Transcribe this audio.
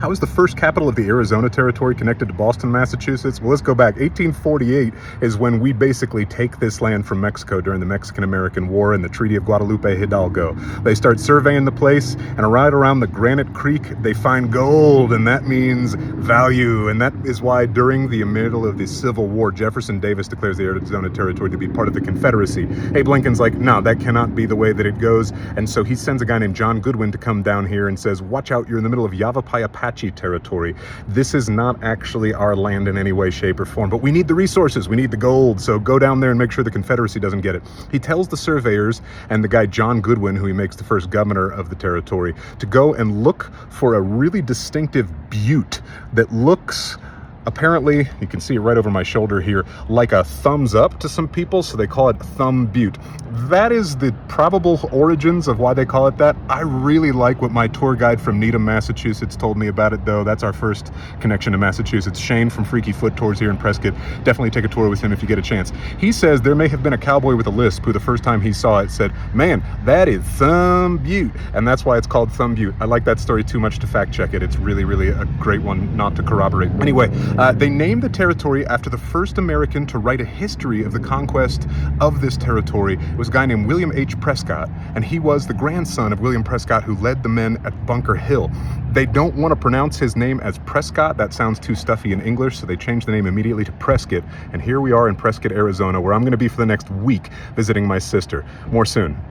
How is the first capital of the Arizona Territory connected to Boston, Massachusetts? Well, let's go back. 1848 is when we basically take this land from Mexico during the Mexican-American War and the Treaty of Guadalupe Hidalgo. They start surveying the place, and right around the Granite Creek, they find gold, and that means value. And that is why during the middle of the Civil War, Jefferson Davis declares the Arizona Territory to be part of the Confederacy. Abe Lincoln's like, no, that cannot be the way that it goes. And so he sends a guy named John Goodwin to come down here and says, watch out, you're in the middle of Yavapai Apache territory. This is not actually our land in any way, shape, or form, but we need the resources, we need the gold, so go down there and make sure the Confederacy doesn't get it. He tells the surveyors and the guy John Goodwin, who he makes the first governor of the territory, to go and look for a really distinctive butte that looks, apparently, you can see it right over my shoulder here, like a thumbs up to some people, so they call it Thumb Butte. That is the probable origins of why they call it that. I really like what my tour guide from Needham, Massachusetts told me about it, though. That's our first connection to Massachusetts. Shane from Freaky Foot Tours here in Prescott. Definitely take a tour with him if you get a chance. He says there may have been a cowboy with a lisp who the first time he saw it said, man, that is Thumb Butte. And that's why it's called Thumb Butte. I like that story too much to fact check it. It's really, really a great one not to corroborate. Anyway, they named the territory after the first American to write a history of the conquest of this territory. It was a guy named William H. Prescott, and he was the grandson of William Prescott, who led the men at Bunker Hill. They don't want to pronounce his name as Prescott. That sounds too stuffy in English, so they changed the name immediately to Prescott. And here we are in Prescott, Arizona, where I'm going to be for the next week visiting my sister. More soon.